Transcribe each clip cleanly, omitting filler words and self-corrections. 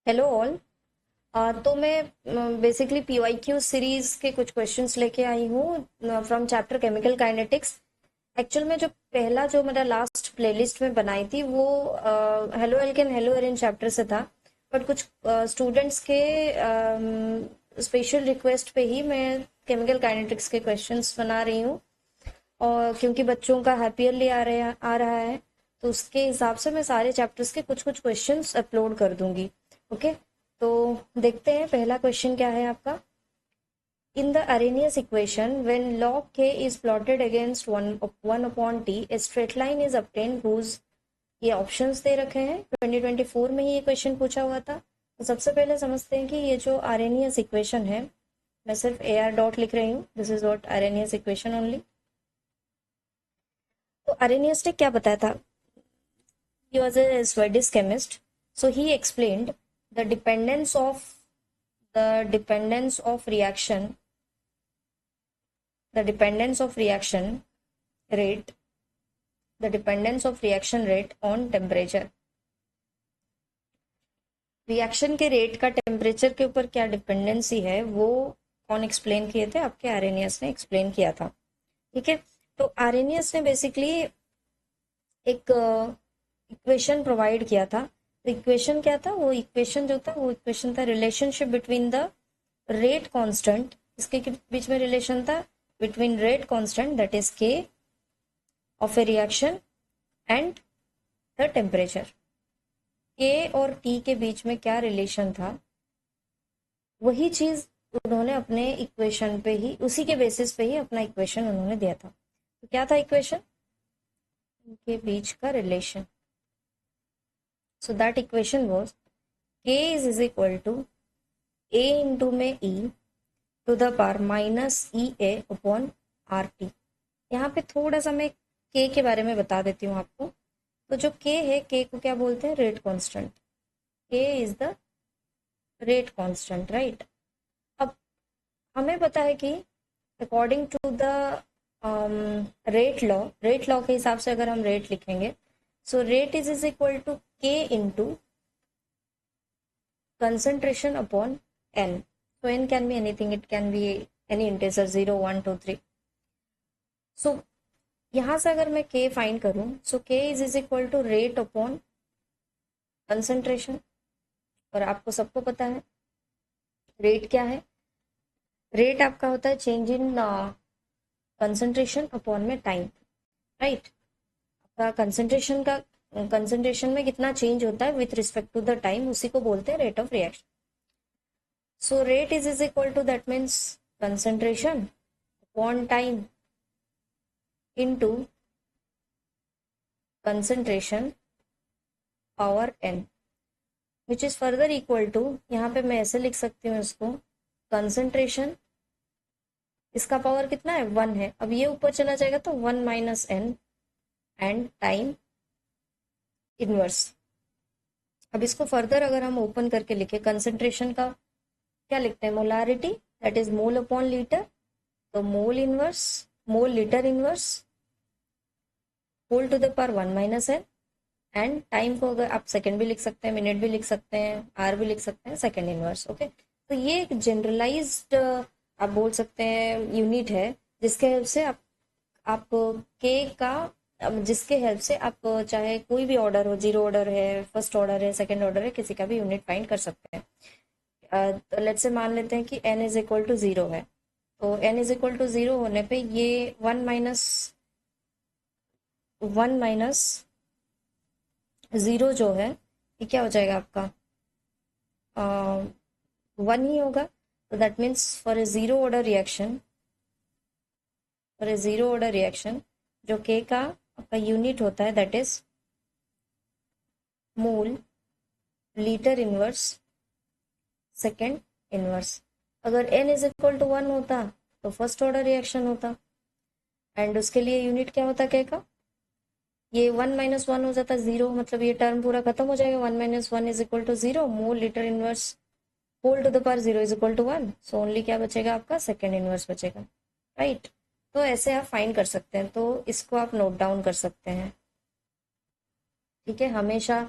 Hello all. तो मैं basically PYQ series के कुछ क्वेश्चंस लेके आई हूँ from chapter chemical kinetics. Actual में जो पहला जो मेरा लास्ट प्लेलिस्ट में बनाई थी वो halo alkane hello Erin chapter से था। बट कुछ स्टूडेंट्स के स्पेशल रिक्वेस्ट पे ही मैं केमिकल काइनेटिक्स के क्वेश्चंस बना रही हूँ। और क्योंकि बच्चों का हैप्पी ईयरली आ रहा है, तो उसके हिसाब से मैं सारे चैप्टर्स के कुछ कुछ क्वेश्चंस अपलोड कर दूंगी। ओके, तो देखते हैं पहला क्वेश्चन क्या है आपका। In the Arrhenius equation, when log k is plotted against 1 upon t, a straight line is obtained whose, ये ऑप्शंस दे रखे हैं। 2024 में ही ये क्वेश्चन पूछा हुआ था। तो सबसे पहले समझते हैं कि ये जो Arrhenius इक्वेशन है, मैं सिर्फ ए आर डॉट लिख रही हूँ, this is what Arrhenius equation only. तो Arrhenius ने क्या बताया था? He was a Swedish chemist, so he explained the dependence of the dependence of reaction the dependence of reaction rate the dependence of reaction rate on temperature। Reaction के rate का temperature के ऊपर क्या dependency है, वो कौन explain किए थे? आपके आरेनियस ने एक्सप्लेन किया था। ठीक है, तो आरेनियस ने बेसिकली एक इक्वेशन प्रोवाइड किया था। तो इक्वेशन क्या था? वो इक्वेशन जो था वो इक्वेशन था relationship between the rate constant, इसके बीच में रिलेशन था between rate constant that is k of a reaction and the temperature. K और टी के बीच में क्या रिलेशन था, वही चीज उन्होंने अपने इक्वेशन पे ही, उसी के बेसिस पे ही अपना इक्वेशन उन्होंने दिया था। तो क्या था इक्वेशन? इनके बीच का relation. So that equation was k is equal to A into में e to the power minus E A upon R T. यहाँ पे थोड़ा सा मैं के के बारे में बता देती हूँ आपको। तो जो के है, के को क्या बोलते हैं? Rate constant. K is the rate constant, right. अब हमें पता है कि according to the rate law के हिसाब से अगर हम रेट लिखेंगे, so rate is equal to k into concentration upon n. So n can be anything, it can be any integer 0 1 2 3. So यहाँ से अगर मैं k फाइंड करूँ, so k is equal to rate upon concentration. और आपको सबको पता है रेट क्या है? रेट आपका होता है चेंज इन कंसंट्रेशन अपॉन में टाइम, राइट। आपका कंसंट्रेशन में कितना चेंज होता है with respect to the time, उसी को बोलते हैं rate of reaction. So rate is equal to, that means concentration upon time into concentration power n, which is further equal to, यहाँ पे मैं ऐसे लिख सकती हूँ इसको, concentration, इसका पावर कितना है? 1 है। अब ये ऊपर चला जाएगा तो 1 minus N and time inverse. अब इसको फर्दर अगर हम ओपन करके लिखे, कंसंट्रेशन का क्या लिखते हैं? Molarity, that is mole upon litre. तो mole inverse, mole litre inverse whole to the power 1 minus N. And time को अगर आप सेकंड भी लिख सकते हैं, मिनट भी लिख सकते हैं, आर भी लिख सकते हैं, सेकंड इनवर्स। ओके, तो ये एक जनरलाइज्ड आप बोल सकते हैं यूनिट है, जिसके हेल्प से आप के का जिसके हेल्प से आप चाहे कोई भी ऑर्डर हो, जीरो ऑर्डर है, फर्स्ट ऑर्डर है, सेकंड ऑर्डर है, किसी का भी यूनिट फाइंड कर सकते हैं। तो लेट्स से मान लेते हैं कि n इज इक्वल टू 0 है। तो n इज इक्वल टू 0 होने पे ये 1 माइनस 0 जो है, ये क्या हो जाएगा आपका? 1 ही होगा। तो that means for a zero order reaction, जो के का आपका यूनिट होता है, that is mole litre inverse second inverse. अगर n इज इक्वल टू 1 होता तो फर्स्ट ऑर्डर रिएक्शन होता, एंड उसके लिए यूनिट क्या होता के का? ये 1 माइनस 1 हो जाता 0, मतलब ये टर्म पूरा खत्म हो जाएगा। 1 minus 1 is equal to 0, mole litre inverse whole to the power 0 is equal to 1। So only क्या बचेगा आपका? सेकेंड इनवर्स बचेगा, राइट। तो ऐसे आप फाइंड कर सकते हैं, तो इसको आप नोट डाउन कर सकते हैं। ठीक है, हमेशा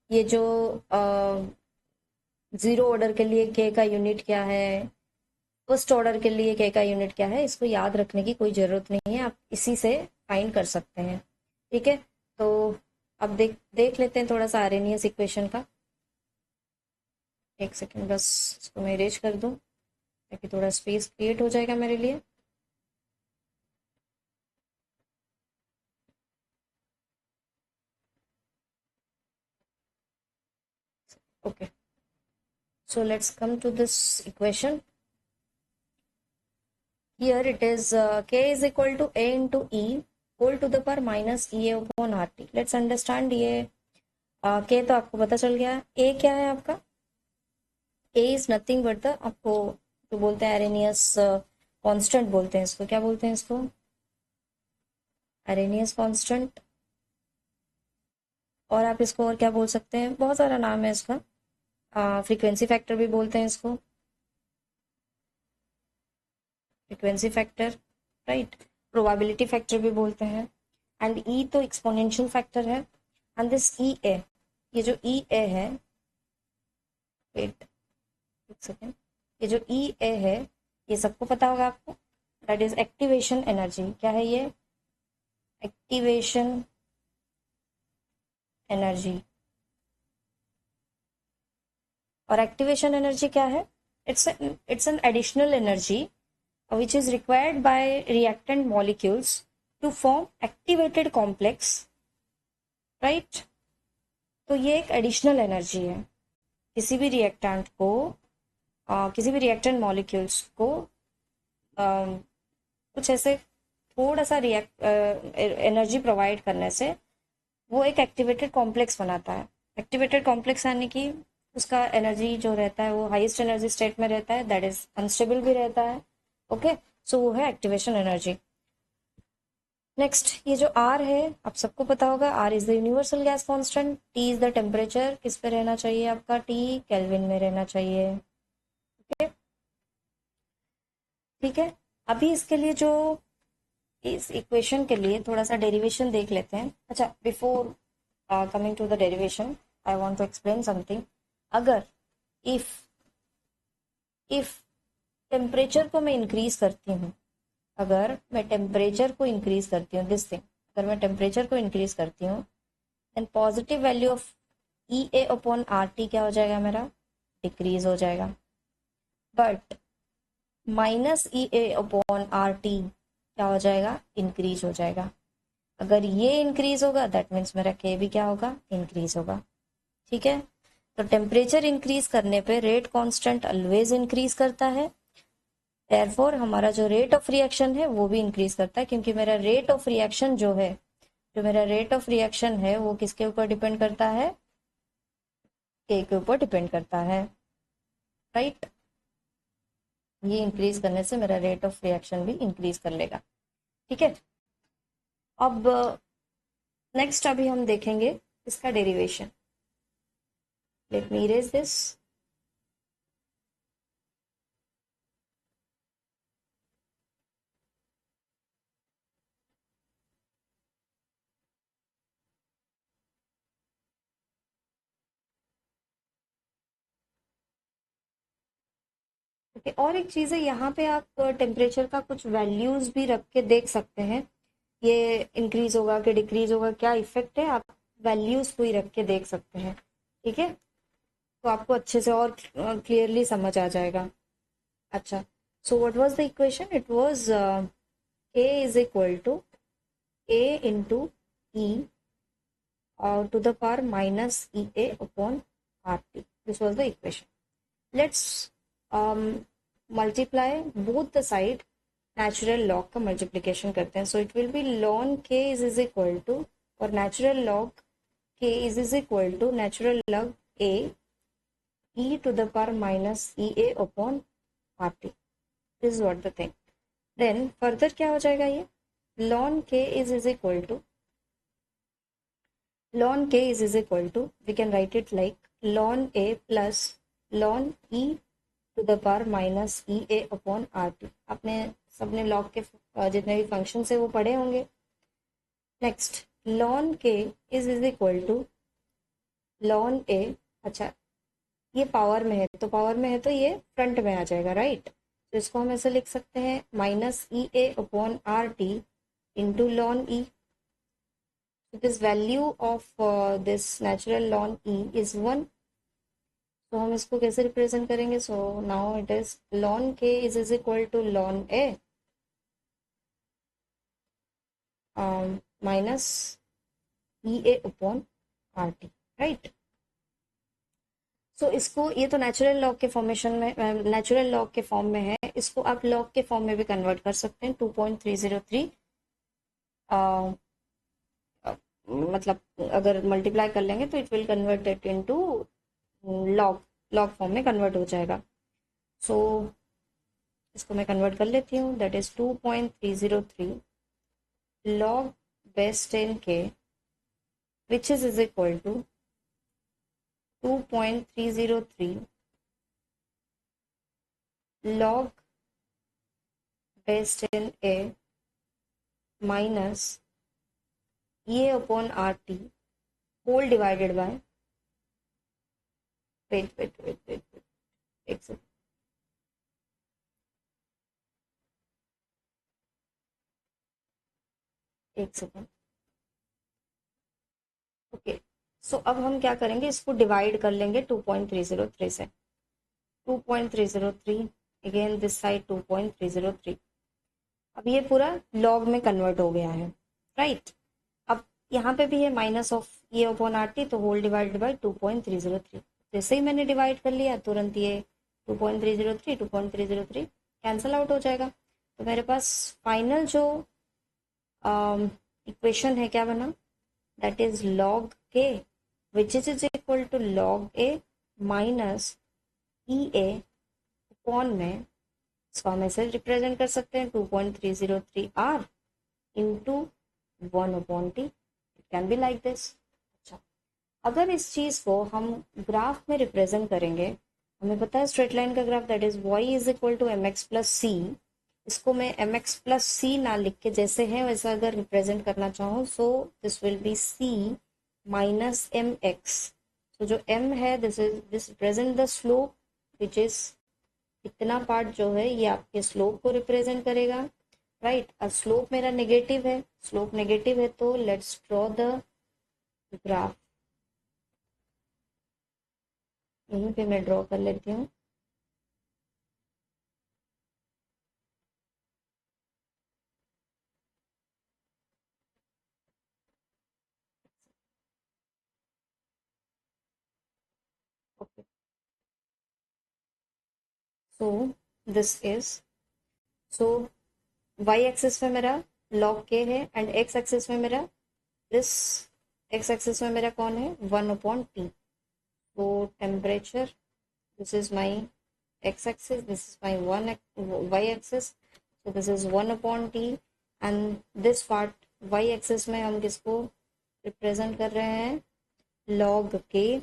ये जो जीरो ऑर्डर के लिए के का यूनिट क्या है, फर्स्ट ऑर्डर के लिए के का यूनिट क्या है, इसको याद रखने की कोई ज़रूरत नहीं है, आप इसी से फाइंड कर सकते हैं। ठीक है, तो अब देख देख लेते हैं थोड़ा सा आर्हेनियस इक्वेशन का। एक सेकेंड बस, इसको मैं इरेज कर दूं ताकि थोड़ा स्पेस क्रिएट हो जाएगा मेरे लिए। Okay, so let's come to this equation. Here it is k is equal to a into e whole to the power minus ea upon rt. Let's understand ये k तो आपको पता चल गया, a क्या है आपका, a is nothing but the, आपको जो बोलते हैं एरेनियस कांस्टेंट बोलते हैं इसको, क्या बोलते हैं इसको, एरेनियस कांस्टेंट। और आप इसको और क्या बोल सकते हैं, बहुत सारा नाम है इसका, फ्रीक्वेंसी फैक्टर भी बोलते हैं इसको, frequency factor, right, probability factor भी बोलते हैं। एंड ई तो एक्सपोनेंशियल फैक्टर है। एंड दिस ई ए, ये जो ई ए है, वेट एक सेकेंड, ये जो ई ए है ये सबको पता होगा आपको, दैट इज एक्टिवेशन एनर्जी। क्या है ये, एक्टिवेशन एनर्जी। और एक्टिवेशन एनर्जी क्या है, it's an additional energy which is required by reactant molecules to form activated complex, right? तो ये एक एडिशनल एनर्जी है, किसी भी रिएक्टेंट को किसी भी रिएक्टेंट मॉलिक्यूल्स को कुछ ऐसे थोड़ा सा एनर्जी प्रोवाइड करने से वो एक एक्टिवेटेड कॉम्प्लेक्स बनाता है। एक्टिवेटेड कॉम्प्लेक्स यानी कि उसका एनर्जी जो रहता है वो हाईएस्ट एनर्जी स्टेट में रहता है, दैट इज अनस्टेबल भी रहता है। ओके, सो वो है एक्टिवेशन एनर्जी। नेक्स्ट, ये जो आर है आप सबको पता होगा, R is the universal gas constant, T is the temperature, किस पे रहना चाहिए आपका, टी केल्विन में रहना चाहिए। ओके, ठीक है, अभी इसके लिए जो, इस इक्वेशन के लिए थोड़ा सा डेरिवेशन देख लेते हैं। अच्छा, before coming to the derivation I want to explain something. अगर इफ इफ टेम्परेचर को मैं इंक्रीज करती हूँ, अगर मैं टेम्परेचर को इंक्रीज करती हूँ, दिस थिंग, अगर मैं टेम्परेचर को इंक्रीज करती हूँ, then positive value of E A upon R T क्या हो जाएगा मेरा, डिक्रीज हो जाएगा। But minus E A upon R T क्या हो जाएगा, इंक्रीज हो जाएगा। अगर ये इंक्रीज होगा दैट मीन्स मेरा के भी क्या होगा, इंक्रीज होगा। ठीक है, तो टेम्परेचर इंक्रीज करने पे रेट कांस्टेंट ऑलवेज इंक्रीज करता है, देयरफॉर हमारा जो रेट ऑफ रिएक्शन है वो भी इंक्रीज करता है, क्योंकि मेरा रेट ऑफ रिएक्शन जो है, जो मेरा रेट ऑफ रिएक्शन है वो किसके ऊपर डिपेंड करता है, के ऊपर डिपेंड करता है, राइट। ये इंक्रीज करने से मेरा रेट ऑफ रिएक्शन भी इंक्रीज कर लेगा। ठीक है, अब नेक्स्ट अभी हम देखेंगे इसका derivation. Let me erase this. Okay, और एक चीज़ है यहाँ पे, आप टेम्परेचर का कुछ वैल्यूज भी रख के देख सकते हैं, ये इंक्रीज होगा कि डिक्रीज होगा, क्या इफेक्ट है, आप वैल्यूज को ही रख के देख सकते हैं। ठीक है, तो आपको अच्छे से और क्लियरली समझ आ जाएगा। अच्छा, so what was the equation, it was k is equal to a into E to the power minus E A upon R T, this was the equation. Let's multiply both the side, natural log का multiplication करते हैं। So it will be ln के is equal to, और natural log K is equal to natural log A e to the power minus ea upon rt. This is what the thing. Then further क्या हो जाएगा, ये ln k is equal to, ln k is equal to, we can write it like ln a plus ln e to the power minus ea upon rt. आपने सबने log के जितने भी function है वो पढ़े होंगे। Next, ln k is equal to ln a, अच्छा ये पावर में है, तो पावर में है तो ये फ्रंट में आ जाएगा, राइट। तो इसको हम ऐसे लिख सकते हैं minus E A upon R T into ln e. This value of this natural ln e is 1। तो हम इसको कैसे रिप्रेजेंट करेंगे? So now it is ln के is equal to ln A minus E A upon R T, right. So इसको, ये तो natural log के फॉर्मेशन में, नेचुरल लॉग के फॉर्म में है, इसको आप लॉग के फॉर्म में भी कन्वर्ट कर सकते हैं। 2.303 मतलब अगर मल्टीप्लाई कर लेंगे तो it will convert it into log, log form में कन्वर्ट हो जाएगा। सो इसको मैं कन्वर्ट कर लेती हूँ, that is 2.303 log base 10k which is equal to 2.303 log base 10a minus e upon rt whole divided by, wait, एक second, एक सेकंड, ओके। सो अब हम क्या करेंगे, इसको डिवाइड कर लेंगे 2.303 से। 2.303 अगेन दिस साइड 2.303। अब ये पूरा लॉग में कन्वर्ट हो गया है, राइट। अब यहाँ पे भी है माइनस ऑफ ये अपॉन आर टी, तो होल डिवाइडेड बाई 2.303। जैसे ही मैंने डिवाइड कर लिया तुरंत ये 2.303 कैंसल आउट हो जाएगा। तो मेरे पास फाइनल जो इक्वेशन है क्या बना, that is log K which is equal to log A minus E A upon में, इसको हम ऐसे रिप्रेजेंट कर सकते हैं 2.303 R into 1/t। It can be like this. अच्छा, अगर इस चीज को हम ग्राफ में रिप्रेजेंट करेंगे, हमें पता है स्ट्रेट लाइन का graph that is y is equal to m x plus c. इसको मैं एम एक्स प्लस सी ना लिख के जैसे है वैसा अगर रिप्रेजेंट करना चाहूँ, so this will be C minus M X. तो जो m है this represent the slope which is, इतना पार्ट जो है ये आपके स्लोप को रिप्रेजेंट करेगा, राइट। अब स्लोप मेरा नेगेटिव है, स्लोप नेगेटिव है तो लेट्स ड्रॉ द ग्राफ। यहीं पे मैं ड्रॉ कर लेती हूँ। Okay, so this is, so Y axis में मेरा लॉग के है एंड एक्स एक्सिस में मेरा दिस, एक्स एक्सिस में मेरा कौन है 1/t। तो temperature, this is my x axis, this is my one y axis, so this is 1/t and this part y axis में हम किसको रिप्रेजेंट कर रहे हैं, log k।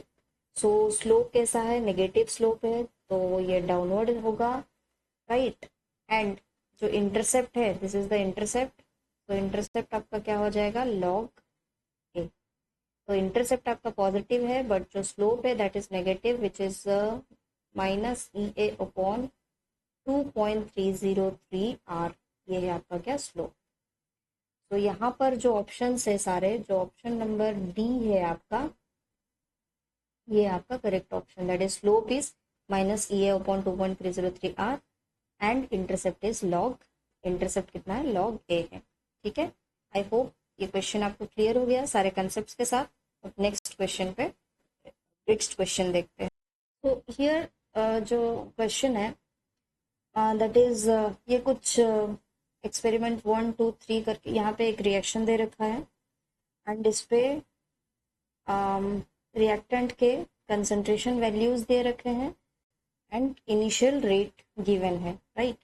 सो स्लोप कैसा है, नेगेटिव स्लोप है तो ये डाउनवर्ड होगा, राइट। एंड जो इंटरसेप्ट है दिस इज द इंटरसेप्ट, तो इंटरसेप्ट आपका क्या हो जाएगा log k। तो इंटरसेप्ट आपका पॉजिटिव है बट जो स्लोप है that is negative which is minus E A upon 2.303 R. ये है आपका क्या स्लोप। तो यहाँ पर जो ऑप्शन है सारे, जो ऑप्शन नंबर डी है आपका, ये आपका correct option, that is slope is minus E A upon 2.303 R and intercept is log, intercept कितना है लॉग ए है, ठीक है। आई होप ये क्वेश्चन आपको क्लियर हो गया सारे कंसेप्ट के साथ। अब नेक्स्ट क्वेश्चन पे, नेक्स्ट क्वेश्चन देखते हैं। तो हियर जो क्वेश्चन है दैट इज, ये कुछ एक्सपेरिमेंट 1 2 3 करके यहाँ पे एक रिएक्शन दे रखा है एंड इस पे रिएक्टेंट के कंसंट्रेशन वैल्यूज दे रखे हैं एंड इनिशियल रेट गिवन है, राइट।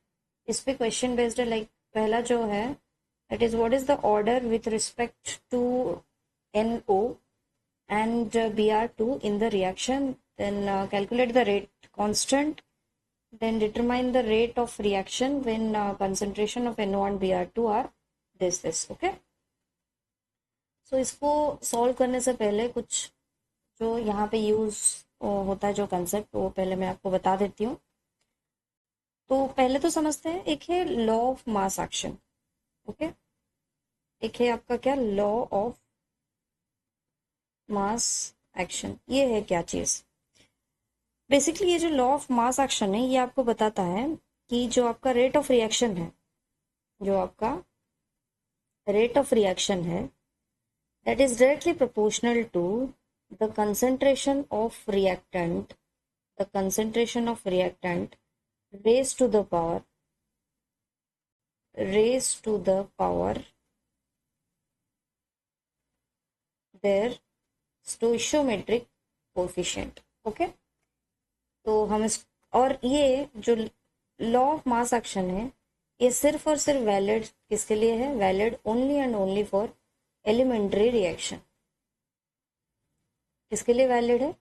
इस पे क्वेश्चन बेस्ड है, लाइक पहला जो है that is what is the order with respect to NO and Br2 in the reaction, then calculate the rate constant, then determine the rate of reaction when concentration of NO and Br2 are this, okay। so इसको solve करने से पहले कुछ जो यहाँ पे use होता है जो कंसेप्ट, वो पहले मैं आपको बता देती हूँ। तो पहले तो समझते हैं, एक है law of mass action, okay, एक है आपका क्या, लॉ ऑफ मास एक्शन। ये है क्या चीज? बेसिकली ये जो लॉ ऑफ मास एक्शन है, ये आपको बताता है कि जो आपका रेट ऑफ रिएक्शन है, जो आपका रेट ऑफ रिएक्शन है, that is directly proportional to the concentration of reactant, the concentration of reactant raised to the power, raised to the power their stoichiometric coefficient, okay. तो हम इस, और ये जो लॉ ऑफ मास एक्शन है, ये सिर्फ और सिर्फ वैलिड किसके लिए है? Valid only and only for elementary reaction. किसके लिए वैलिड है?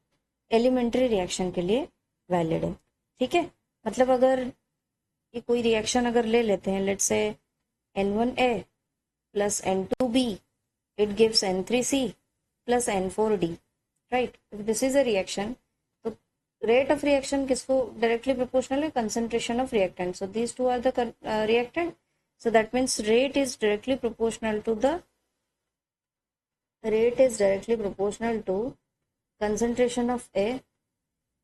एलिमेंट्री रिएक्शन के लिए वैलिड है, ठीक है। मतलब अगर ये कोई रिएक्शन अगर ले लेते हैं, let's say N1A plus N2B, it gives N3C plus N4D, right. If this is a reaction, तो रेट ऑफ रिएक्शन किसको डायरेक्टली प्रोपोर्शनल है? Concentration of reactant. So these two are the reactant, so that means rate is directly proportional to the, rate is directly proportional to concentration of A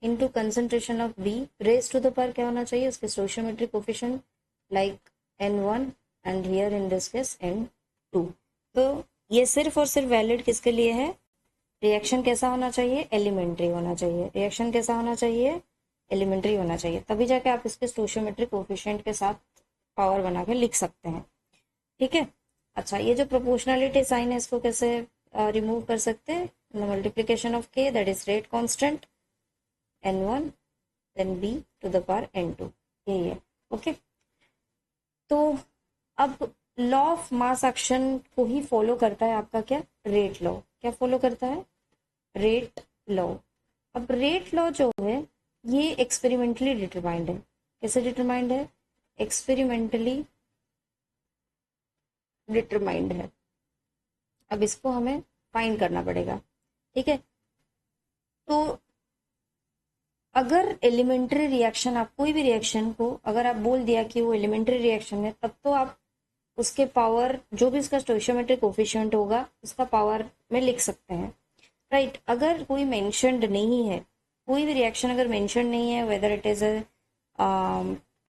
into concentration of B raised to the power क्या होना चाहिए? उसके stoichiometric coefficient like N1 and here in this case N2। तो ये सिर्फ और सिर्फ valid किसके लिए है? रिएक्शन कैसा होना चाहिए? एलिमेंट्री होना चाहिए। रिएक्शन कैसा होना चाहिए? एलिमेंट्री होना चाहिए, तभी जाके आप इसके stoichiometric coefficient के साथ पावर बना के लिख सकते हैं, ठीक है। अच्छा, ये जो प्रोपोर्शनलिटी साइन है, इसको कैसे रिमूव कर सकते हैं? Multiplication of k, that is rate constant N1 then B to the power N2, यही है, ओके। तो अब लॉ ऑफ मास एक्शन को ही फॉलो करता है आपका क्या? Rate law. क्या फॉलो करता है? Rate law. अब रेट लॉ जो है, ये एक्सपेरिमेंटली डिटरमाइंड है। कैसे डिटरमाइंड है? एक्सपेरिमेंटली डिटरमाइंड है। अब इसको हमें फाइंड करना पड़ेगा, ठीक है। तो अगर एलिमेंट्री रिएक्शन, आप कोई भी रिएक्शन को अगर आप बोल दिया कि वो एलिमेंट्री रिएक्शन है, तब तो आप उसके पावर, जो भी उसका स्टोइशियोमेट्रिक कोफिशिएंट होगा, उसका पावर में लिख सकते हैं, राइट। अगर कोई मेंशन्ड नहीं है, कोई भी रिएक्शन अगर मेंशन नहीं है, whether it is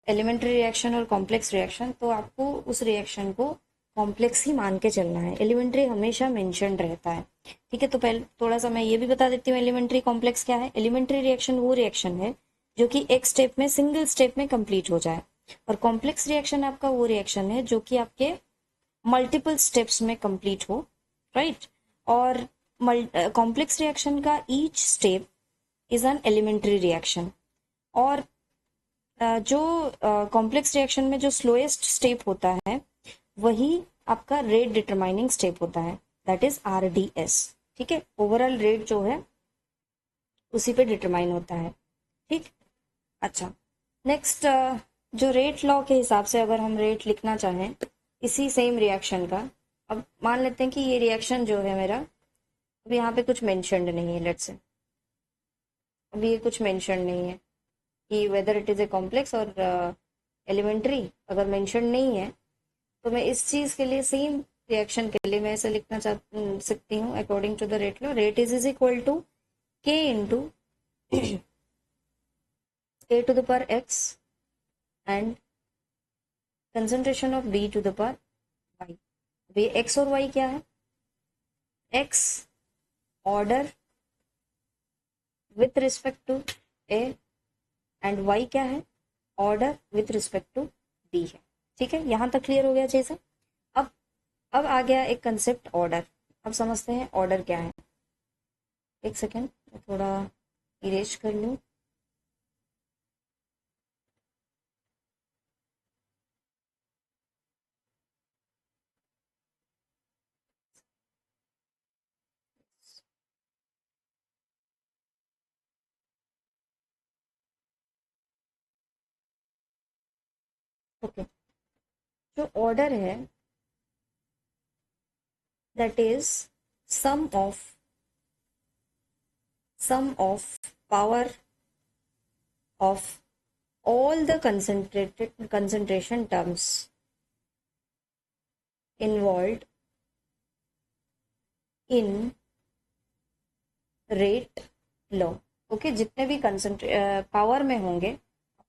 elementary reaction और कॉम्प्लेक्स रिएक्शन, तो आपको उस रिएक्शन को कॉम्प्लेक्स ही मान के चलना है। एलिमेंट्री हमेशा मेंशन्ड रहता है, ठीक है। तो पहले थोड़ा सा मैं ये भी बता देती हूँ एलिमेंट्री कॉम्प्लेक्स क्या है। एलिमेंट्री रिएक्शन वो रिएक्शन है जो कि एक स्टेप में, सिंगल स्टेप में कंप्लीट हो जाए, और कॉम्प्लेक्स रिएक्शन आपका वो रिएक्शन है जो कि आपके मल्टीपल स्टेप्स में कंप्लीट हो, राइट। और कॉम्प्लेक्स रिएक्शन का each step is an elementary reaction, और जो कॉम्प्लेक्स रिएक्शन में जो स्लोएस्ट स्टेप होता है, वही आपका रेट डिटरमाइनिंग स्टेप होता है, दैट इज RDS, ठीक है। ओवरऑल रेट जो है उसी पे डिटरमाइन होता है, ठीक। अच्छा, नेक्स्ट, जो रेट लॉ के हिसाब से अगर हम रेट लिखना चाहें इसी सेम रिएक्शन का, अब मान लेते हैं कि ये रिएक्शन जो है मेरा, अब यहाँ पे कुछ मेंशन्ड नहीं है, लेट्स से अभी ये कुछ मेंशन नहीं है कि weather it is a complex और एलिमेंट्री, अगर मेंशन नहीं है, तो मैं इस चीज के लिए, सेम रिएक्शन के लिए मैं ऐसे लिखना सकती हूँ according to the rate law. Rate is equal to K into A to the power X and concentration of B to the power Y। ये X और Y क्या है? X order with respect to A and Y क्या है? Order with respect to B है, ठीक है। यहां तक क्लियर हो गया चीज़ है। अब आ गया एक कंसेप्ट ऑर्डर। अब समझते हैं ऑर्डर क्या है। एक सेकेंड, मैं थोड़ा इरेज कर लूँ। ओके, जो ऑर्डर है that is sum of power of all the concentration terms involved in rate law. Okay, जितने भी पावर में होंगे,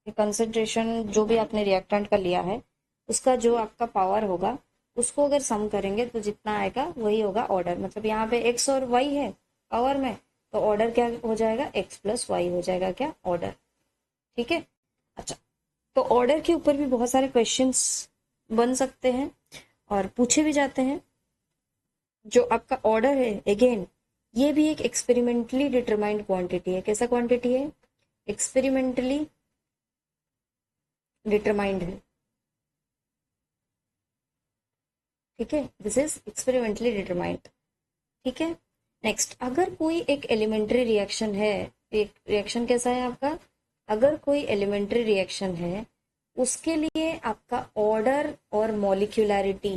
कंसंट्रेशन जो भी आपने रिएक्टेंट का लिया है उसका जो आपका पावर होगा उसको अगर सम करेंगे तो जितना आएगा वही होगा ऑर्डर। मतलब यहाँ पे x और y है पावर में, तो ऑर्डर क्या हो जाएगा, x प्लस वाई हो जाएगा क्या, ऑर्डर। ठीक है। अच्छा, तो ऑर्डर के ऊपर भी बहुत सारे क्वेश्चंस बन सकते हैं और पूछे भी जाते हैं। जो आपका ऑर्डर है अगेन, ये भी एक एक्सपेरिमेंटली डिटरमाइंड क्वांटिटी है। कैसा क्वांटिटी है, एक्सपेरिमेंटली डिटरमाइंड है। ठीक है, दिस इज एक्सपेरिमेंटली डिटरमाइंड। ठीक है। नेक्स्ट, अगर कोई एक एलिमेंट्री रिएक्शन है, एक रिएक्शन कैसा है आपका, अगर कोई एलिमेंट्री रिएक्शन है उसके लिए आपका ऑर्डर और मॉलिक्यूलैरिटी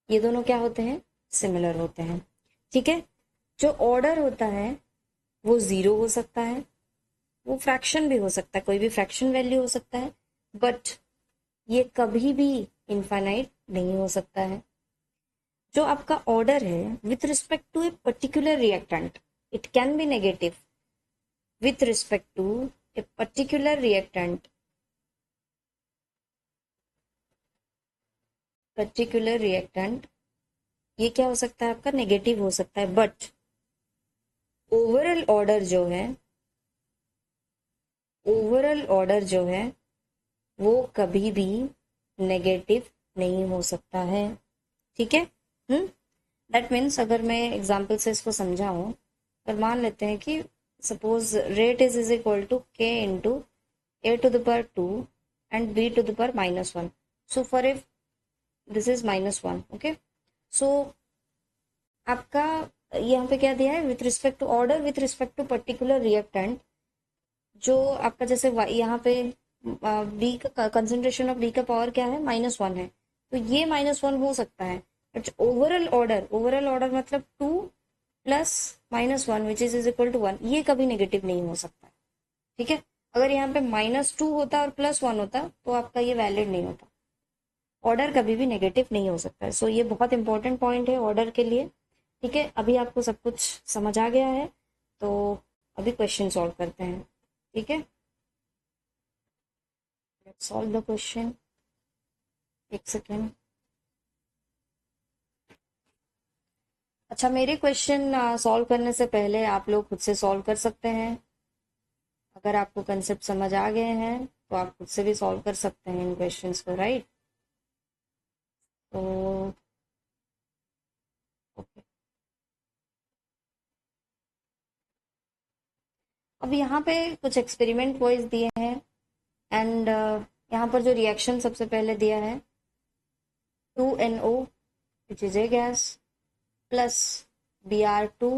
ये दोनों क्या होते हैं, सिमिलर होते हैं। ठीक है। जो ऑर्डर होता है वो 0 हो सकता है, वो फ्रैक्शन भी हो सकता है, कोई भी फ्रैक्शन वैल्यू हो सकता है, बट ये कभी भी इनफाइनाइट नहीं हो सकता है। जो आपका ऑर्डर है with respect to a particular reactant, it can be negative with respect to a particular reactant, ये क्या हो सकता है आपका, नेगेटिव हो सकता है, बट ओवरऑल ऑर्डर जो है वो कभी भी नेगेटिव नहीं हो सकता है। ठीक है। दैट मीन्स, अगर मैं एग्जाम्पल से इसको समझाऊं, पर मान लेते हैं कि suppose rate is equal to k into a to the power 2 and b to the power -1. So for if this is -1, okay, so आपका यहाँ पे क्या दिया है, with respect to order with respect to particular reactant, जो आपका जैसे यहाँ पे बी का कंसेंट्रेशन ऑफ बी का पावर क्या है, -1 है, तो ये -1 हो सकता है, बट ओवरऑल ऑर्डर मतलब 2 plus -1 which is equal to 1, ये कभी नेगेटिव नहीं हो सकता। ठीक है। अगर यहाँ पे -2 होता और +1 होता तो आपका ये वैलिड नहीं होता, ऑर्डर कभी भी नेगेटिव नहीं हो सकता है। सो ये बहुत इंपॉर्टेंट पॉइंट है ऑर्डर के लिए। ठीक है, अभी आपको सब कुछ समझ आ गया है, तो अभी क्वेश्चन सॉल्व करते हैं। ठीक है, लेट्स सॉल्व द क्वेश्चन। एक सेकेंड। अच्छा, मेरे क्वेश्चन सॉल्व करने से पहले आप लोग खुद से सॉल्व कर सकते हैं। अगर आपको कंसेप्ट समझ आ गए हैं तो आप खुद से भी सॉल्व कर सकते हैं इन क्वेश्चंस को, राइट। तो ओके, अब यहाँ पे कुछ एक्सपेरिमेंट वाइज दिए हैं एंड यहाँ पर जो रिएक्शन सबसे पहले दिया है 2NO which is a gas plus Br2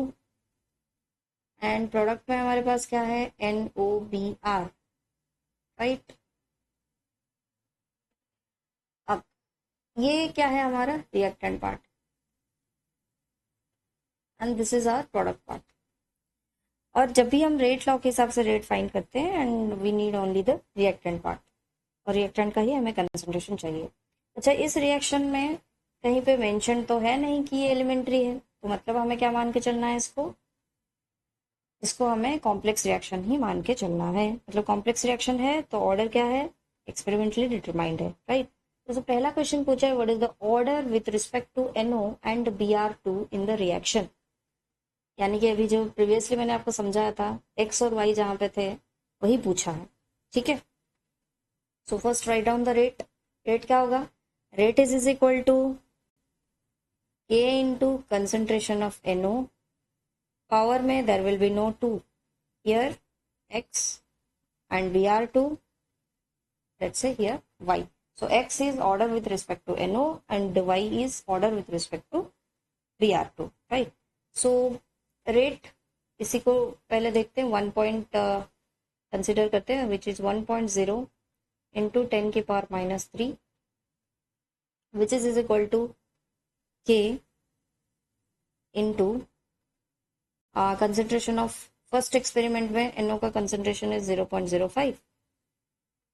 and product में हमारे पास क्या है, NOBr, राइट। अब ये क्या है, हमारा reactant part and this is our product part. और जब भी हम रेट लॉ के हिसाब से रेट फाइंड करते हैं and we need only the reactant part, और रिएक्टेंट का ही हमें कंसंट्रेशन चाहिए। अच्छा, इस रिएक्शन में कहीं पे मेंशन तो है नहीं कि ये एलिमेंट्री है, तो मतलब हमें क्या मान के चलना है, इसको हमें कॉम्प्लेक्स रिएक्शन ही मान के चलना है। मतलब कॉम्प्लेक्स रिएक्शन है तो ऑर्डर क्या है, एक्सपेरिमेंटली डिटरमाइंड है, राइट। तो पहला क्वेश्चन पूछा है, what is the order with respect to NO and Br2 in the reaction. यानी कि अभी जो प्रीवियसली मैंने आपको समझाया था, x और y जहाँ पे थे वही पूछा है। ठीक है। So first write down the rate. Rate क्या होगा, rate is equal to k into concentration of NO, power में there will be NO 2 here, x and Br2, let's say here y. So x is order with respect to NO and y is order with respect to Br2, right. So rate, इसी को पहले देखते हैं, 1 point consider करते हैं, which is 1.0 into 10 की power -3 which is equal to k into concentration of first experiment में NO का कंसंट्रेशन है 0.05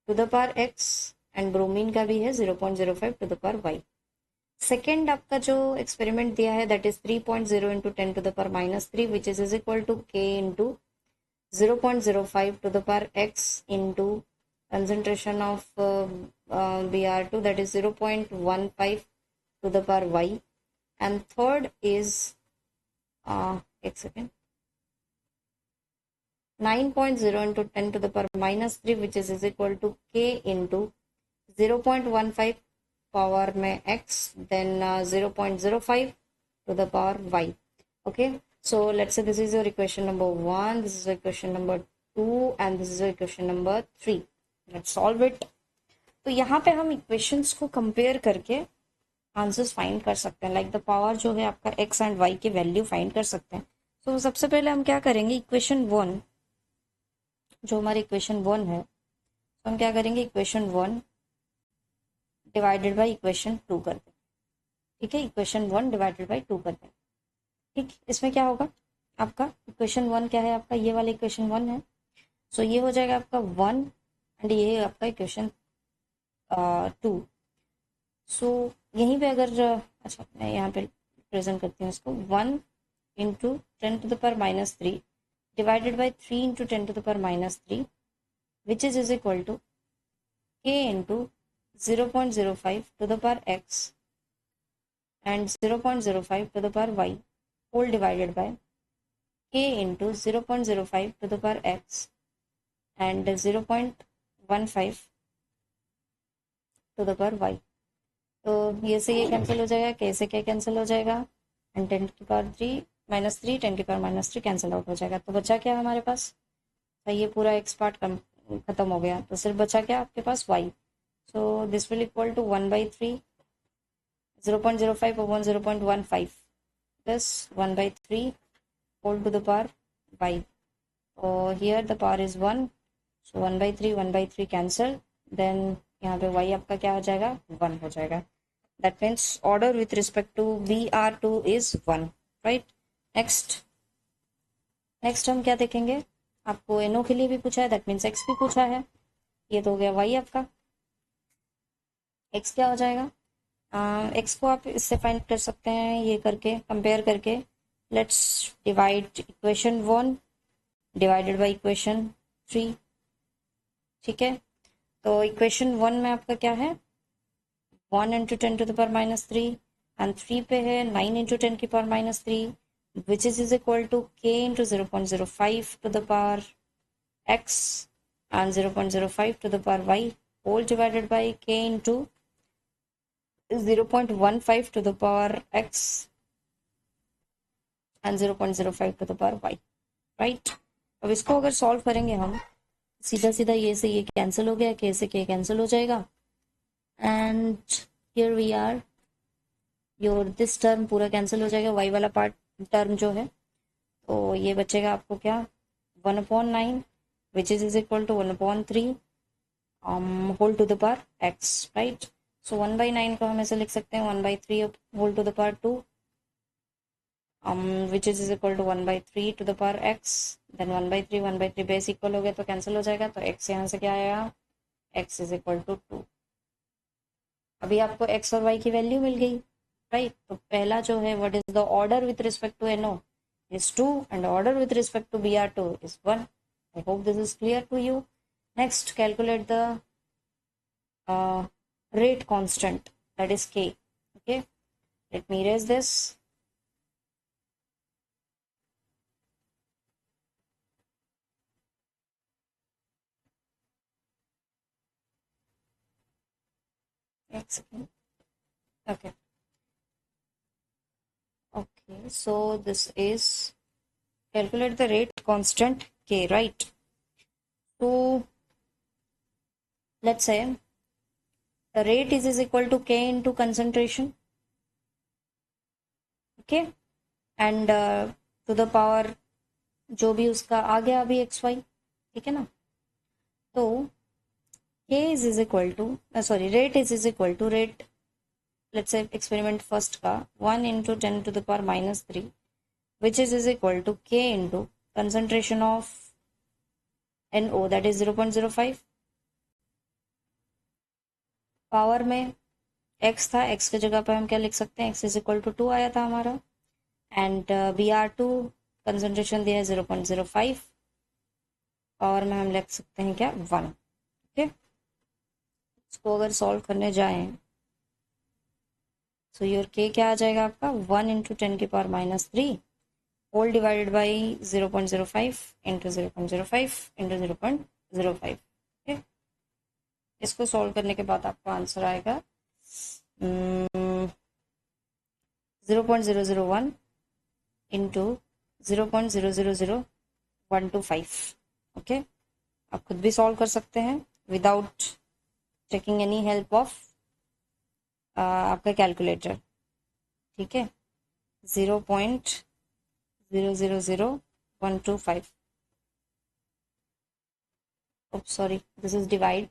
to the power x and bromine का भी है 0.05 to the power y। Second आपका जो एक्सपेरिमेंट दिया है that is 3.0 into 10 to the power -3 which is equal to k into 0.05 to the power x into concentration of Br2 that is 0.15 to the power y, and third is एक second 9.0 into 10 to the power -3 which is equal to k into 0.15 power में x then 0.05 to the power y. Okay, so let's say this is your equation number 1, this is equation number 2 and this is equation number 3. Let's solve it. तो यहाँ पे हम equations को compare करके answers find कर सकते हैं, like the power जो है आपका x एंड y के वैल्यू फाइंड कर सकते हैं। तो सबसे पहले हम क्या करेंगे, इक्वेशन 1 जो हमारी इक्वेशन 1 है तो हम क्या करेंगे, इक्वेशन 1 डिवाइडेड बाई इक्वेशन 2 करते हैं। ठीक है, इक्वेशन 1 डिवाइडेड बाई 2 करते हैं। ठीक, इसमें क्या होगा आपका इक्वेशन 1 क्या है, आपका ये वाला इक्वेशन 1 है। सो ये हो जाएगा आपका 1 एंड ये आपका इक्वेशन 2। सो यहीं पे अगर अच्छा मैं यहाँ पे प्रेजेंट करती हूँ इसको 1 into 10 to the power -3 divided by 3 into 10 to the power -3 which is equal to k into 0.05 to the power x and 0.05 to the power y whole divided by k into 0.05 to the power x and 0.15 to the power y। तो ये से ये cancel हो जाएगा, k से k cancel हो जाएगा and 10 की पावर 3 -3 10 की पावर -3 कैंसिल आउट हो जाएगा। तो बचा क्या हमारे पास, तो ये पूरा x पार्ट खत्म हो गया, तो सिर्फ बचा क्या आपके पास y। So this will equal to 1/3 0.05 upon 0.15 plus 1/3 whole to the power y. So here the power is 1, so 1/3 cancel, then यहाँ पे y आपका क्या हो जाएगा, 1 हो जाएगा। That means order with respect to Br2 is 1, right? Next हम क्या देखेंगे, आपको NO के लिए भी पूछा है, that means x भी पूछा है। ये तो हो गया y आपका, x क्या हो जाएगा, x को आप इससे फाइंड कर सकते हैं ये करके कंपेयर करके। Let's divide equation 1 divided by equation 3। ठीक है, तो इक्वेशन 1 में आपका क्या है 1 into 10 to the power -3 and 3 पे है 9 इंटू 10 की power -3 which is equal to k into 0.05 to the power x and 0.05 to the power y whole divided by k into 0.15 to the power x and 0.05 to the power y, right? अब इसको अगर solve करेंगे हम सीधा सीधा ये से ये कैंसिल हो गया, k से k कैंसिल हो जाएगा and here we are your this term पूरा कैंसिल हो जाएगा, y वाला पार्ट टर्म जो है, तो ये बचेगा आपको क्या 1/9 which is equal to 1/3 whole to the power x, right? So 1/9 को हम ऐसे लिख सकते हैं 1/3 whole to the power 2 which is equal to 1/3 to the power x, then 1/3 base equal हो गया तो कैंसिल हो जाएगा, तो x यहाँ से क्या आएगा x is equal to 2। अभी आपको x और y की वैल्यू मिल गई, राइट? तो पहला जो है what is the order with respect to NO is 2 and order with respect to Br2 is 1। I hope this is clear to you. Next, calculate the rate constant, that is k. Okay, let me erase this. Okay. Okay, so this is calculate the rate constant k, right? So let's say the rate is equal to k into concentration, okay, and to the power जो भी उसका आ गया अभी xy, ठीक है ना, तो k is equal to rate is equal to rate, let's say experiment first का 1 into 10 to the power -3 which is equal to k into concentration of NO that is 0.05, power में x था, x की जगह पर हम क्या लिख सकते हैं, x इज इक्वल टू 2 आया था हमारा, एंड Br2 कंसंट्रेशन दिया है 0.05, पावर में हम लिख सकते हैं क्या 1। ओके, इसको अगर सॉल्व करने जाएं सो योर k क्या आ जाएगा आपका 1 into 10⁻³ whole divided by 0.05 into 0.05 into 0.05। Okay, इसको सॉल्व करने के बाद आपका आंसर आएगा 0.001 इंटू 0.000125। ओके, आप खुद भी सॉल्व कर सकते हैं without taking any help of आपका कैलकुलेटर। ठीक है, 0.000125। oops sorry, this is divide,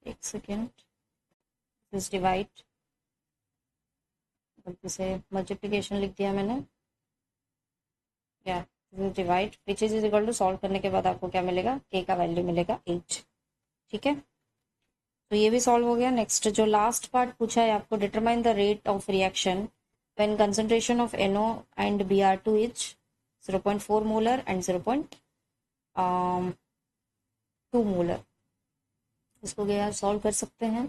एक सेकेंड, दिस डिवाइड, गलती से मल्टीप्लिकेशन लिख दिया मैंने, या this divide which is equal to, solve करने के बाद आपको क्या मिलेगा, k का वैल्यू मिलेगा 8। ठीक है, तो ये भी सॉल्व हो गया। नेक्स्ट जो लास्ट पार्ट पूछा है आपको, determine the rate of reaction when concentration of NO and Br2 is 0.4 molar and 0.2 molar. इसको क्या सॉल्व कर सकते हैं।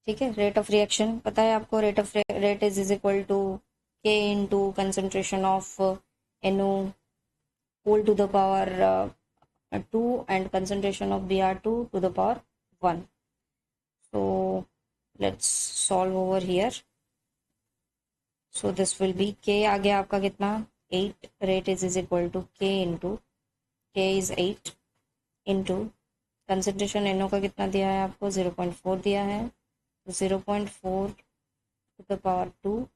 ठीक है, रेट ऑफ रिएक्शन पता है आपको, rate is equal to k into concentration of NO whole to the power 2 and concentration of Br2 to the power 1. So let's solve over here. So this will be k आ गया आपका कितना 8, rate is equal to k into k is 8 into concentration NO का कितना दिया है आपको 0.4 दिया है, तो 0.4 to the power 2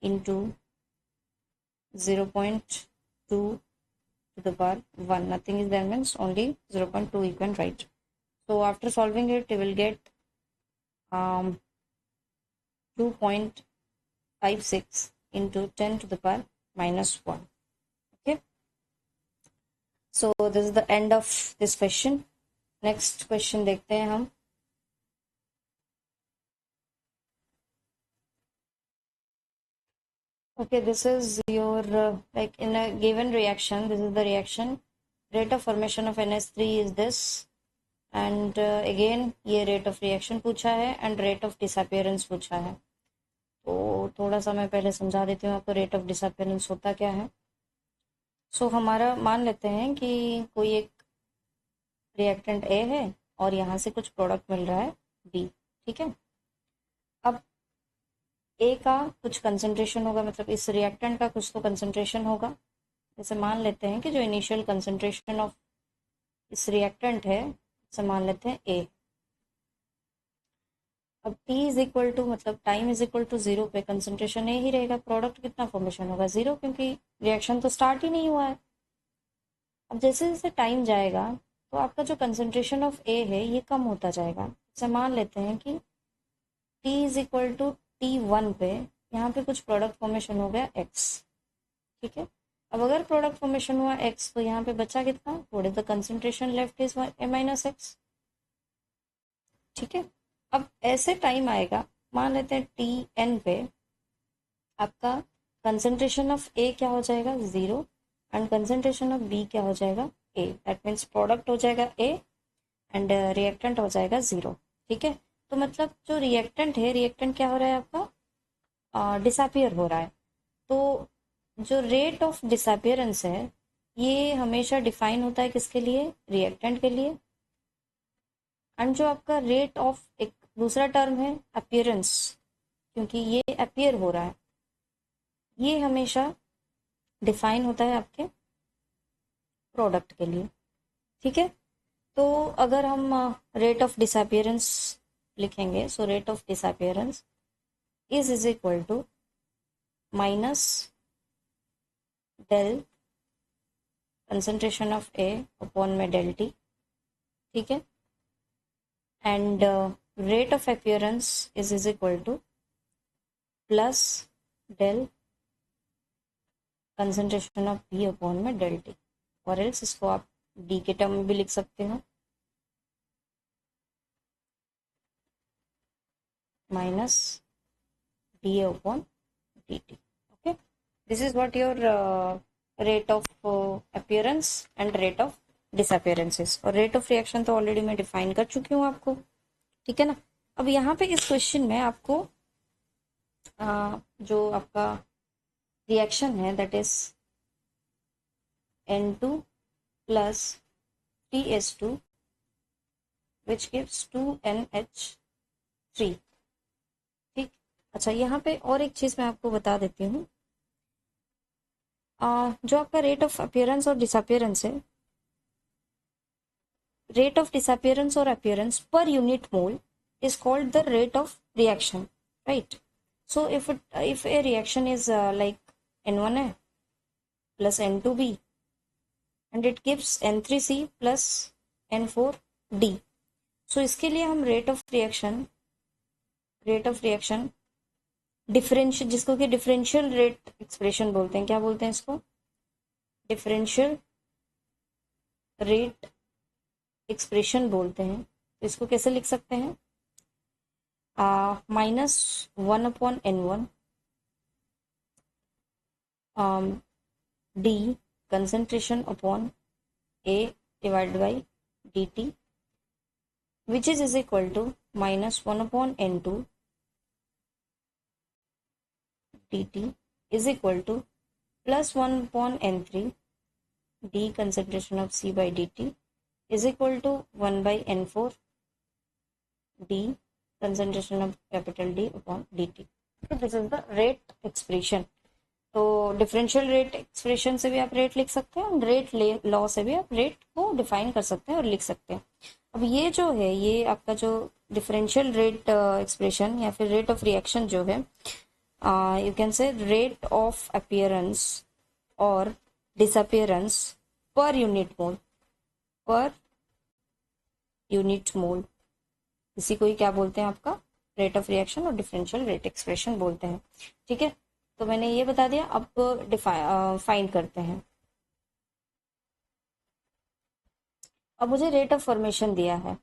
into 0.2 to the power 1, nothing is there means only 0.2 you can write. So after solving it you will get 2.56 into 10 to the power minus 1. Okay, so this is the end of this question. Next question देखते हैं हम। Okay, this is your like in a given reaction, this is the reaction, rate of formation of NH3 is this, and again ये rate of reaction पूछा है and rate of disappearance पूछा है। तो थोड़ा सा मैं पहले समझा देती हूँ आपको rate of disappearance होता क्या है। सो हमारा मान लेते हैं कि कोई एक रिएक्टेंट A है और यहाँ से कुछ प्रोडक्ट मिल रहा है B। ठीक है, अब ए का कुछ कंसंट्रेशन होगा, मतलब इस रिएक्टेंट का कुछ तो कंसंट्रेशन होगा। जैसे मान लेते हैं कि जो इनिशियल कंसंट्रेशन ऑफ इस रिएक्टेंट है, जैसे मान लेते हैं ए। अब टी इज इक्वल टू, मतलब टाइम इज इक्वल टू 0 पे कंसंट्रेशन ए ही रहेगा, प्रोडक्ट कितना फॉर्मेशन होगा 0, क्योंकि रिएक्शन तो स्टार्ट ही नहीं हुआ है। अब जैसे जैसे टाइम जाएगा तो आपका जो कंसंट्रेशन ऑफ ए है ये कम होता जाएगा। जैसे मान लेते हैं कि T is equal to T1 पे यहाँ पे कुछ प्रोडक्ट फॉर्मेशन हो गया X। ठीक है, अब अगर प्रोडक्ट फॉर्मेशन हुआ X तो यहाँ पे बचा कितना, what is the concentration left is A-X। ठीक है, अब ऐसे टाइम आएगा, मान लेते हैं Tn पे आपका कंसंट्रेशन ऑफ A क्या हो जाएगा 0 एंड कंसंट्रेशन ऑफ B क्या हो जाएगा A, दैट मीन्स प्रोडक्ट हो जाएगा A एंड रिएक्टेंट हो जाएगा 0। ठीक है, तो मतलब जो रिएक्टेंट है, रिएक्टेंट क्या हो रहा है आपका डिसअपियर हो रहा है। तो जो रेट ऑफ डिसअपियरेंस है ये हमेशा डिफाइन होता है किसके लिए, रिएक्टेंट के लिए। एंड जो आपका रेट ऑफ एक दूसरा टर्म है अपीयरेंस, क्योंकि ये अपीयर हो रहा है, ये हमेशा डिफाइन होता है आपके प्रोडक्ट के लिए। ठीक है, तो अगर हम रेट ऑफ डिसअपियरेंस लिखेंगे, so rate of disappearance is equal to minus del concentration of A upon में डेल टी। ठीक है, and rate of appearance is equal to plus del concentration of B upon में del t, और else इसको आप D के term में भी लिख सकते हो, minus D upon d T. Okay, this is what your rate of appearance and rate of disappearances. और रेट ऑफ रिएक्शन तो ऑलरेडी मैं डिफाइन कर चुकी हूँ आपको, ठीक है ना. अब यहाँ पे इस क्वेश्चन में आपको जो आपका रिएक्शन है that is N2 plus TS2 which gives 2NH3. ठीक. अच्छा, यहाँ पे और एक चीज मैं आपको बता देती हूँ. जो आपका रेट ऑफ अपीयरेंस और डिसअपीयरेंस है, रेट ऑफ डिसअपीयरेंस और appearance per unit mole is called the rate of reaction, right? So if a reaction is like N1A plus N2B and it gives N3C plus N4D, so इसके लिए हम rate of reaction differential, जिसको कि differential rate expression बोलते हैं. क्या बोलते हैं इसको? डिफरेंशियल रेट एक्सप्रेशन बोलते हैं. तो इसको कैसे लिख सकते हैं? Minus 1 upon N1 D concentration upon A divided by dt, which is equal to minus 1 upon N2 dt is equal to plus 1 upon N3 d concentration of C by dt is equal to 1 by N4 d concentration of capital D upon dt. So this is the rate expression. तो differential rate expression से भी आप rate लिख सकते हैं और rate law से भी आप रेट को डिफाइन कर सकते हैं और लिख सकते हैं. अब ये जो है, ये आपका जो डिफरेंशियल रेट एक्सप्रेशन या फिर रेट ऑफ रिएक्शन जो है, you can say rate of appearance और डिसअपीयरेंस पर यूनिट मोल, इसी को ही क्या बोलते हैं आपका रेट ऑफ रिएक्शन और डिफरेंशियल रेट एक्सप्रेशन बोलते हैं. ठीक है, तो मैंने ये बता दिया. अब फाइंड करते हैं. अब मुझे रेट ऑफ फॉर्मेशन दिया है.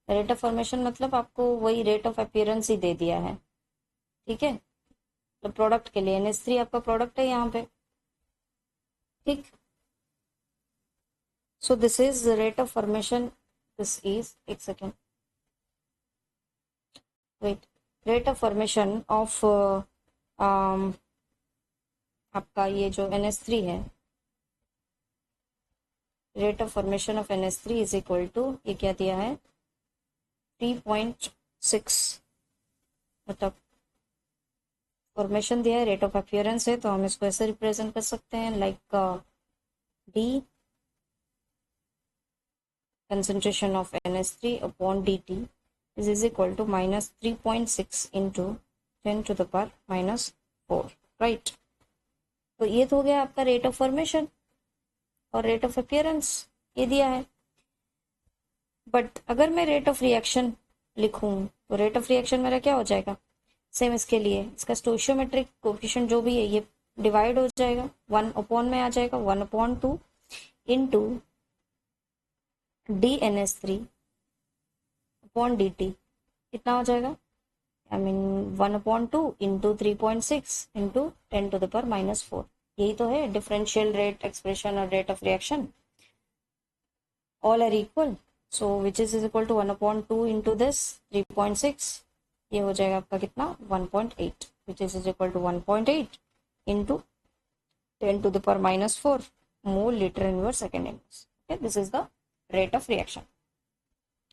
रेट ऑफ फॉर्मेशन मतलब आपको वही रेट ऑफ अपीयरेंस ही दे दिया है. ठीक है, तो प्रोडक्ट के लिए NH3 आपका प्रोडक्ट है यहाँ पे. ठीक, so this is rate of formation. This is, एक second wait, rate of formation of आपका ये जो NH3 है, rate of formation of NH3 is equal to, ये क्या दिया है, 3.6, मतलब फॉर्मेशन दिया है, रेट ऑफ अपीयरेंस है, तो हम इसको ऐसे रिप्रेजेंट कर सकते हैं like D concentration of NH3 upon dt is equal to minus 3.6 into 10 to the power minus 4, right. तो ये तो हो गया आपका रेट ऑफ फॉर्मेशन और रेट ऑफ अपीयरेंस, ये दिया है. बट अगर मैं रेट ऑफ रिएक्शन लिखूं तो रेट ऑफ रिएक्शन मेरा क्या हो जाएगा? सेम इसके लिए, इसका स्टोइशियोमेट्रिक कोफिशिएंट जो भी है ये डिवाइड हो जाएगा, 1 अपॉन में आ जाएगा, 1/2 इंटू DNH3 अपॉन dt. कितना हो जाएगा? I mean 1/2 into 3.6 into 10 to the power minus 4. यही तो है डिफरेंशियल रेट एक्सप्रेशन और rate of reaction. All are equal, so which is equal to 1/2 into this 3.6, ये हो जाएगा आपका कितना, 1.8, which is equal to 1.8 into 10 to the power minus 4 mole litre inverse second inverse. Okay, this is the rate of reaction.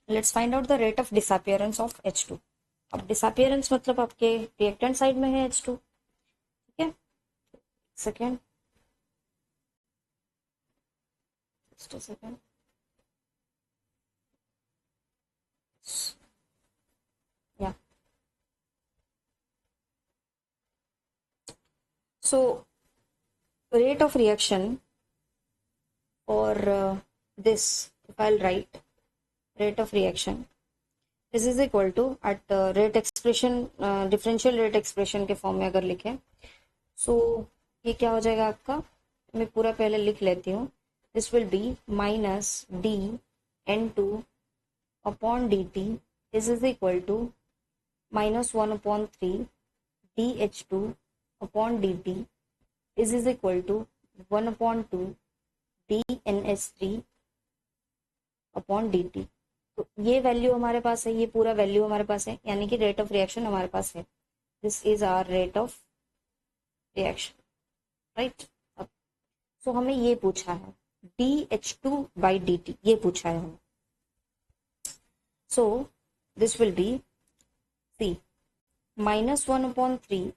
Let's find out the rate of disappearance of H2. अब disappearance मतलब आपके reactant side में है H2. ठीक है, second, just a second. Yeah. So rate of reaction for this, if I'll write rate of reaction, this is equal to at rate expression differential rate expression के form में अगर लिखें, सो ये क्या हो जाएगा आपका, मैं पूरा पहले लिख लेती हूँ। This will be minus d N two upon d t is equal to -1/3 d H two upon d t is equal to 1/2 d N S three upon d t. तो ये वैल्यू हमारे पास है, ये पूरा वैल्यू हमारे पास है, यानी कि रेट ऑफ रिएक्शन हमारे पास है। This is hour rate of reaction, right. अब सो हमें ये पूछा है dH2/dt, ये पूछा है हमें। So this will be C -1/3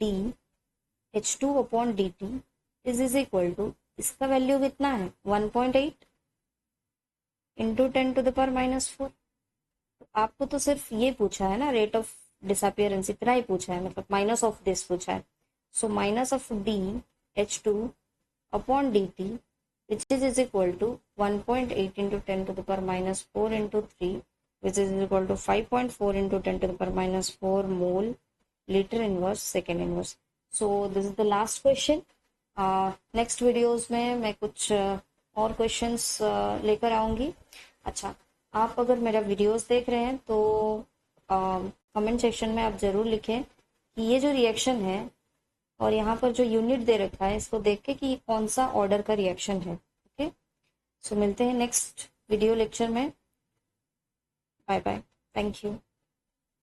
dH2/dt is equal to, इसका वैल्यू कितना है 1.8 इंटू 10⁻⁴। तो आपको तो सिर्फ ये पूछा है ना, रेट ऑफ डिसअपियरेंस, इतना ही पूछा है, मतलब माइनस ऑफ दिस पूछा है। So minus of dH2/dt which is equal to 1.8 into 10⁻⁴ into 3 which is equal to 5.4 into 10⁻⁴ mole liter inverse second inverse. So this is the last question. Next videos में मैं कुछ और questions लेकर आऊँगी। अच्छा, आप अगर मेरा वीडियोस देख रहे हैं तो कमेंट सेक्शन में आप ज़रूर लिखें कि ये जो रिएक्शन है और यहाँ पर जो यूनिट दे रखा है, इसको देख के कि कौन सा ऑर्डर का रिएक्शन है। ओके, सो मिलते हैं नेक्स्ट वीडियो लेक्चर में। Bye bye, thank you.